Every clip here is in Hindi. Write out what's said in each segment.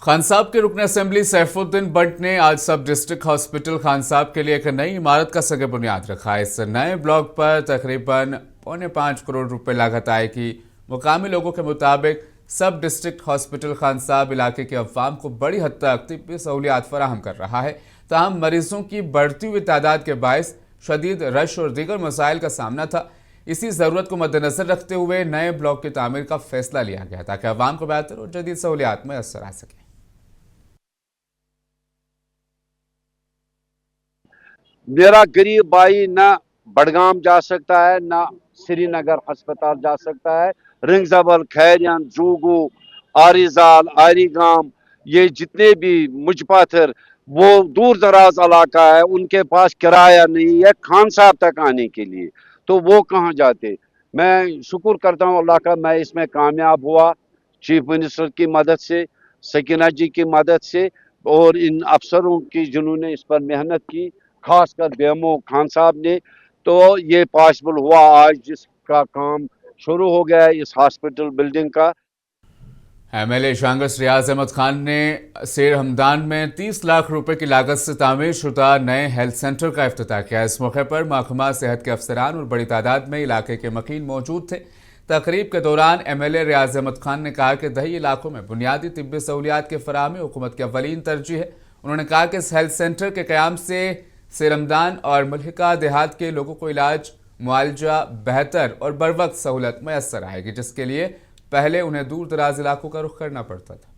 खान साहब के रुकन असेंबली सैफुद्दीन बट ने आज सब डिस्ट्रिक्ट हॉस्पिटल खान साहब के लिए एक नई इमारत का सगे बुनियाद रखा। इस नए ब्लॉक पर तकरीबन 4.25 करोड़ रुपए लागत आएगी। मुकामी लोगों के मुताबिक सब डिस्ट्रिक्ट हॉस्पिटल खान साहब इलाके के अवाम को बड़ी हद तक तिब्बी सहूलियात फराहम कर रहा है। ताहम मरीजों की बढ़ती हुई तादाद के बायस शदीद रश और दीगर मसाइल का सामना था। इसी ज़रूरत को मद्देनजर रखते हुए नए ब्लॉक की तामीर का फैसला लिया गया ताकि अवाम को बेहतर और जदीद सहूलियात मैसर आ सके। मेरा गरीब भाई ना बडगाम जा सकता है, ना श्रीनगर अस्पताल जा सकता है। रिंगजबल, खैरियन, जूगू, आरिजाल, आरीगाम, ये जितने भी मुजपाथर वो दूर दराज इलाका है, उनके पास किराया नहीं है खान साहब तक आने के लिए, तो वो कहाँ जाते। मैं शुक्र करता हूँ अल्लाह का, मैं इसमें कामयाब हुआ चीफ मिनिस्टर की मदद से, सकीना जी की मदद से और इन अफसरों की जिन्होंने इस पर मेहनत की, खासकर बेमो खान साहब ने। तो ये पॉसिबल हुआ, आज जिसका काम शुरू हो गया है इस हॉस्पिटल बिल्डिंग का। एमएलए शांगस रियाज अहमद खान ने शेर हमदान में 30 लाख रुपए की लागत से तामीर शुदा नए हेल्थ सेंटर का इफ्तिताह किया। इस मौके पर महकमा सेहत के अफसरान और बड़ी तादाद में इलाके के मकीन मौजूद थे। तकरीब के दौरान एमएलए रियाज अहमद खान ने कहा कि दही इलाकों में बुनियादी तिब्बी सहूलियात की फराहमी हुकूमत की अवलीन तरजीह है। उन्होंने कहा कि इस हेल्थ सेंटर के क्याम से शेरमदान और मलहिका देहात के लोगों को इलाज, मुआवजा बेहतर और बर वक्त सहूलत मैसर आएगी, जिसके लिए पहले उन्हें दूर दराज इलाकों का रुख करना पड़ता था।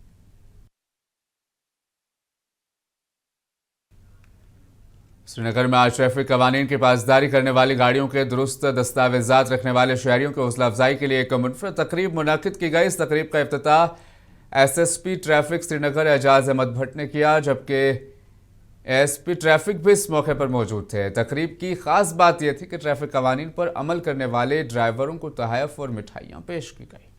श्रीनगर में आज ट्रैफिक कवानीन की पासदारी करने वाली गाड़ियों के दुरुस्त दस्तावेजात रखने वाले शहरियों की हौसला अफजाई के लिए एक मुनफरद तकरीब मुनाकिद की गई। इस तकरीब का इफ्तिताह एसएसपी ट्रैफिक श्रीनगर एजाज अहमद भट्ट ने किया, जबकि एसपी ट्रैफिक भी इस मौके पर मौजूद थे। तकरीब की खास बात यह थी कि ट्रैफिक कवानीन पर अमल करने वाले ड्राइवरों को तोहफे और मिठाइयां पेश की गई।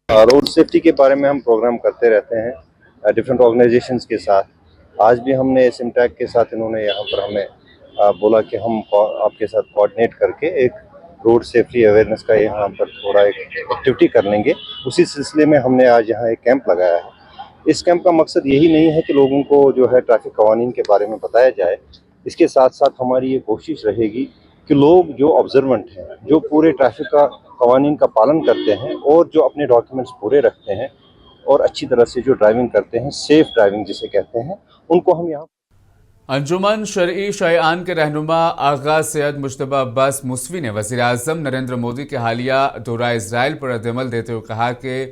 रोड सेफ्टी के बारे में हम प्रोग्राम करते रहते हैं डिफरेंट ऑर्गेनाइजेशंस के साथ। आज भी हमने सिमटैक के साथ, इन्होंने यहाँ पर हमें बोला कि हम आपके साथ कोऑर्डिनेट करके एक रोड सेफ्टी अवेयरनेस का यहाँ पर थोड़ा एक एक्टिविटी कर लेंगे। उसी सिलसिले में हमने आज यहाँ एक कैंप लगाया है। इस कैंप का मकसद यही नहीं है कि लोगों को जो है ट्रैफिक कवानीन के बारे में बताया जाए, इसके साथ साथ हमारी ये कोशिश रहेगी कि लोग जो ऑब्जर्वेंट हैं, जो पूरे ट्रैफिक का कवानीन का पालन करते हैं और जो अपने डॉक्यूमेंट्स पूरे रखते हैं और अच्छी तरह से जो ड्राइविंग करते हैं, सेफ ड्राइविंग जिसे कहते हैं, उनको हम यहाँ। अंजुमन शरई शयआन के रहनुमा आगा सैयद मुश्तबा अब्बास मुसवी ने वज़ीर आज़म नरेंद्र मोदी के हालिया दौरा इजराइल पर रद्दअमल देते हुए कहा कि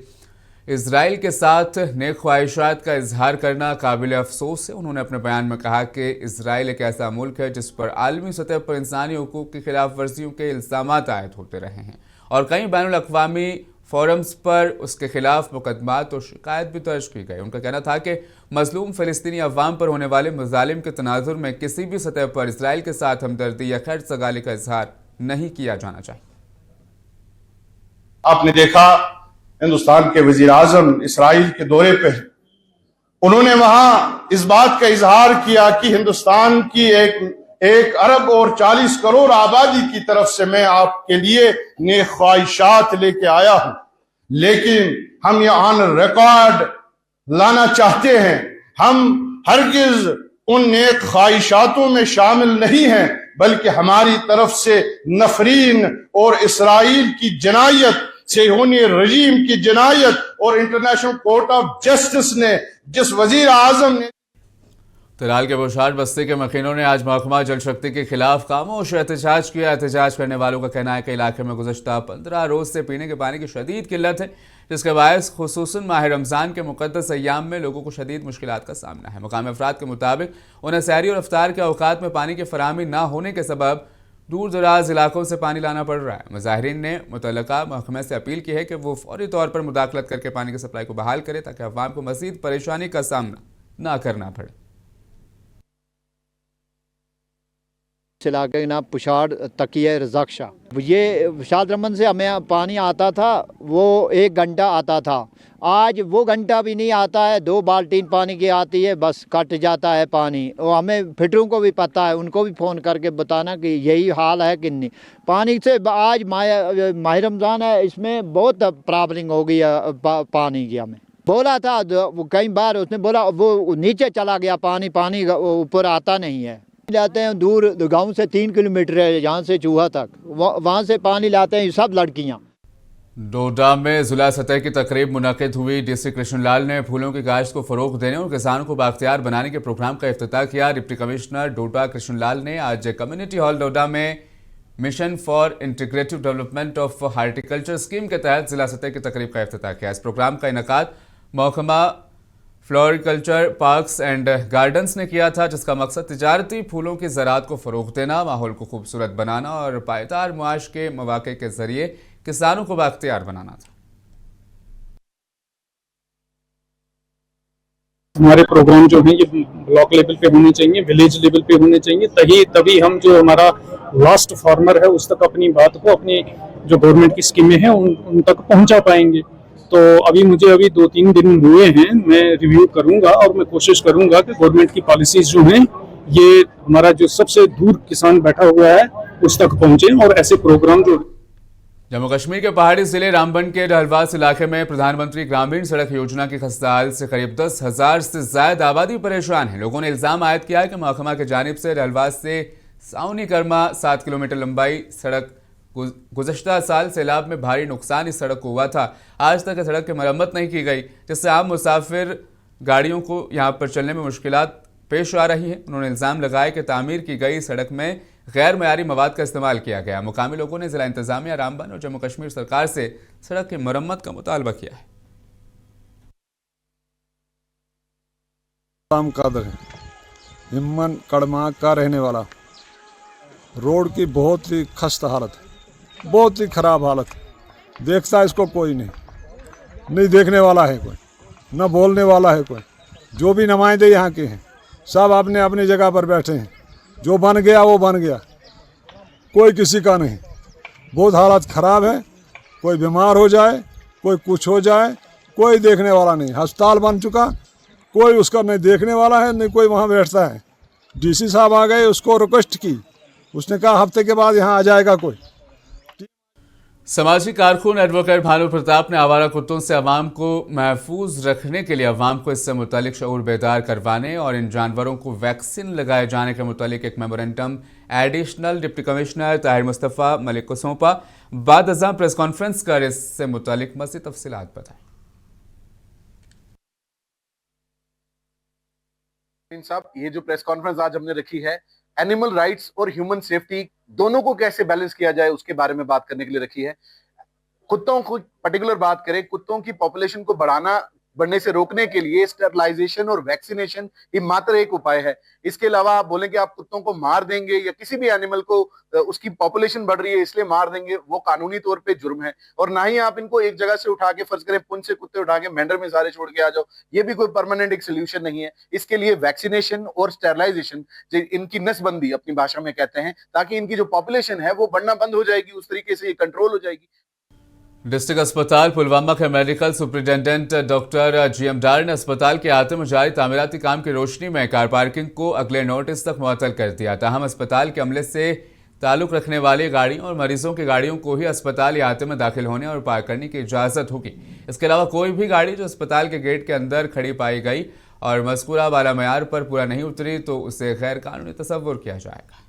इजराइल के साथ नेक ख्वाहिशात का इजहार करना काबिल अफसोस है। उन्होंने अपने बयान में कहा कि इजराइल एक ऐसा मुल्क है जिस पर आलमी सतह पर इंसानी हुकूक की खिलाफ वर्जियों के इल्ज़ामात आयद होते रहे हैं और कई बैनुल-अक़वामी फोरम्स पर उसके खिलाफ मुकदमात और शिकायत भी दर्ज की गई। उनका कहना था कि मजलूम फ़िलिस्तीनी अवाम पर होने वाले मज़ालिम के तनाजुर में किसी भी सतह पर इसराइल के साथ हमदर्दी या खैर सगाली का इजहार नहीं किया जाना चाहिए। आपने देखा हिंदुस्तान के वजीर आजम इसराइल के दौरे पे, उन्होंने वहां इस बात का इजहार किया कि हिंदुस्तान की एक अरब और 40 करोड़ आबादी की तरफ से मैं आपके लिए नेक ख्वाहिशात लेके आया हूं, लेकिन हम यहाँ रिकॉर्ड लाना चाहते हैं। हम हरगिज उन नेक ख्वाहिशातों में शामिल नहीं हैं, बल्कि हमारी तरफ से नफरीन और इसराइल की जनायत, सेहोनी रजीम की जनायत और इंटरनेशनल कोर्ट ऑफ जस्टिस ने जिस वजीर आजम ने। तराल के बोशार बस्ती के मकीनों ने आज महकमा जल शक्ति के खिलाफ खामोश एहतजाज किया। एहतजाज करने वालों का कहना है कि इलाके में गुज़श्ता 15 रोज से पीने के पानी की शदीद किल्लत है, जिसके बायस खुसूसन माह रमज़ान के मुक़द्दस अय्याम में लोगों को शदीद मुश्किलात का सामना है। मुकामी अफराद के मुताबिक उन्हें सहरी और इफ्तार के औकात में पानी की फराहमी न होने के सबब दूर दराज इलाकों से पानी लाना पड़ रहा है। मुजाहिरीन ने मुतल्लका महकमे से अपील की है कि वो फौरी तौर पर मुदाखलत करके पानी की सप्लाई को बहाल करे ताकि अवाम को मज़ीद परेशानी का सामना न करना पड़े। इलाके का नाम पुशाड़ तकिया रज़ाक। ये शाद रमन से हमें पानी आता था, वो 1 घंटा आता था। आज वो घंटा भी नहीं आता है, 2 बाल्टीन पानी की आती है, बस कट जाता है पानी। और हमें फिटरों को भी पता है, उनको भी फ़ोन करके बताना कि यही हाल है कि नहीं। पानी से आज माह रमज़ान है, इसमें बहुत प्रॉब्लम हो गई है पानी की। हमें बोला था कई बार, उसने बोला वो नीचे चला गया पानी ऊपर आता नहीं है। लाते हैं दूर गांव से 3 किलोमीटर है यहाँ से चूहा तक, वहाँ से पानी लाते हैं सब लड़कियाँ। डोडा में जिला सतह की तकरीब मुनक्किद हुई। डीसी कृष्णलाल ने फूलों की काश्त को फरोग देने और किसानों को बाख्तियार बनाने के प्रोग्राम का इफ्तिताह किया। डिप्टी कमिश्नर डोडा कृष्णलाल ने आज कम्युनिटी हॉल डोडा में mission for integrative development of horticulture scheme के तहत जिला सतह की तकरीब का इफ्तिताह किया। इस प्रोग्राम का इनेकाद महकमा फ्लोरिकल्चर पार्क्स एंड गार्डन्स ने किया था, जिसका मकसद तिजारती फूलों की ज़राअत को फ़रोग़ देना, माहौल को खूबसूरत बनाना और पायदार मुआश के मौक़े के ज़रिए किसानों को बाख्तियार बनाना था। हमारे प्रोग्राम जो हैं ये ब्लॉक लेवल पे होने चाहिए, विलेज लेवल पे होने चाहिए, तभी हम जो हमारा लास्ट फार्मर है उस तक अपनी बात को, अपनी जो गवर्नमेंट की स्कीमें हैं उन तक पहुंचा पाएंगे। तो अभी मुझे 2-3 दिन हुए हैं, मैं रिव्यू करूंगा और मैं कोशिश करूंगा कि गवर्नमेंट की पॉलिसीज जो हैं ये हमारा जो सबसे दूर किसान बैठा हुआ है उस तक पहुंचे और ऐसे प्रोग्राम जो। जम्मू कश्मीर के पहाड़ी जिले रामबन के डहलवास इलाके में प्रधानमंत्री ग्रामीण सड़क योजना की खस्ताहाल से करीब 10,000 से ज्यादा आबादी परेशान है। लोगों ने इल्जाम आयद किया है कि महकमा की जानिब से डहलवास से साउनी कर्मा 7 किलोमीटर लंबाई सड़क गुज़श्ता साल सैलाब में भारी नुकसान इस सड़क को हुआ था। आज तक सड़क की मरम्मत नहीं की गई, जिससे आम मुसाफिर गाड़ियों को यहां पर चलने में मुश्किलात पेश आ रही हैं। उन्होंने इल्ज़ाम लगाया कि तामीर की गई सड़क में गैर मयारी मवाद का इस्तेमाल किया गया। मुकामी लोगों ने जिला इंतजामिया रामबन और जम्मू कश्मीर सरकार से सड़क की मरम्मत का मुतालबा किया है। कादर है, हिम्मन कड़मा का रहने वाला। रोड की बहुत ही खस्ता हालत है, बहुत ही ख़राब हालत। देखता इसको कोई नहीं देखने वाला है कोई, न बोलने वाला है कोई। जो भी नुमाइंदे यहाँ के हैं सब अपने अपनी जगह पर बैठे हैं। जो बन गया वो बन गया, कोई किसी का नहीं। बहुत हालत ख़राब है, कोई बीमार हो जाए, कोई कुछ हो जाए, कोई देखने वाला नहीं। अस्पताल बन चुका, कोई उसका नहीं देखने वाला है, नहीं कोई वहाँ बैठता है। डीसी साहब आ गए, उसको रिक्वेस्ट की, उसने कहा हफ्ते के बाद यहाँ आ जाएगा कोई। समाजी कारकुन एडवोकेट भानु प्रताप ने आवारा कुत्तों से अवाम को महफूज रखने के लिए अवाम को इससे मुतालिक शऊर बेदार करवाने और इन जानवरों को वैक्सीन लगाए जाने के मुतालिक एक memorandum additional deputy commissioner Tahir Mustafa Malik को सौंपा। बाद अज़ां प्रेस कॉन्फ्रेंस कर इससे मुतालिक मज़ीद तफसीलात बताई। साहब, ये जो प्रेस कॉन्फ्रेंस आज हमने रखी है, एनिमल राइट्स और ह्यूमन सेफ्टी दोनों को कैसे बैलेंस किया जाए उसके बारे में बात करने के लिए रखी है। कुत्तों को पर्टिकुलर बात करें, कुत्तों की पॉपुलेशन को बढ़ने से रोकने के लिए स्टरलाइजेशन और वैक्सीनेशन ये मात्र एक उपाय है। इसके अलावा आप बोलें कि आप कुत्तों को मार देंगे या किसी भी एनिमल को, उसकी पॉपुलेशन बढ़ रही है इसलिए मार देंगे, वो कानूनी तौर पे जुर्म है। और ना ही आप इनको एक जगह से उठा के, फर्ज करें पुंछ से कुत्ते उठा के मेंढर में सारे छोड़ के आ जाओ, ये भी कोई परमानेंट एक सोल्यूशन नहीं है। इसके लिए वैक्सीनेशन और स्टरलाइजेशन, इनकी नसबंदी अपनी भाषा में कहते हैं, ताकि इनकी जो पॉपुलेशन है वो बढ़ना बंद हो जाएगी, उस तरीके से ये कंट्रोल हो जाएगी। डिस्ट्रिक्ट अस्पताल पुलवामा के मेडिकल सुपरिटेंडेंट डॉक्टर GM डार ने अस्पताल के आते में जारी तामीराती काम की रोशनी में कार पार्किंग को अगले नोटिस तक मुअत्तल कर दिया। ताहम अस्पताल के अमले से ताल्लुक रखने वाली गाड़ियों और मरीजों की गाड़ियों को ही अस्पताल या आते में दाखिल होने और पार्क करने की इजाज़त होगी। इसके अलावा कोई भी गाड़ी जो अस्पताल के गेट के अंदर खड़ी पाई गई और मज़कूरा बाला मयार पर पूरा नहीं उतरी तो उसे गैर कानूनी तस्वुर किया जाएगा।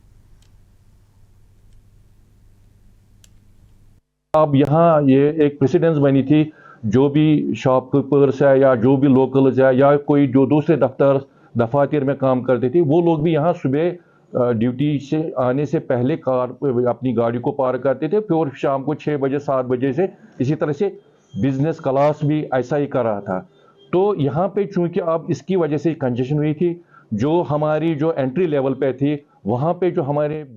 अब यहाँ ये एक प्रेसिडेंस बनी थी, जो भी शॉपकीपर्स है या जो भी लोकल्स है या कोई जो दूसरे दफातर में काम करते थे, वो लोग भी यहाँ सुबह ड्यूटी से आने से पहले कार अपनी गाड़ी को पार्क करते थे, फिर शाम को 6 बजे 7 बजे से इसी तरह से बिजनेस क्लास भी ऐसा ही कर रहा था। तो यहाँ पे चूंकि अब इसकी वजह से कंजेशन हुई थी, जो हमारी जो एंट्री लेवल पे थी वहाँ पे जो हमारे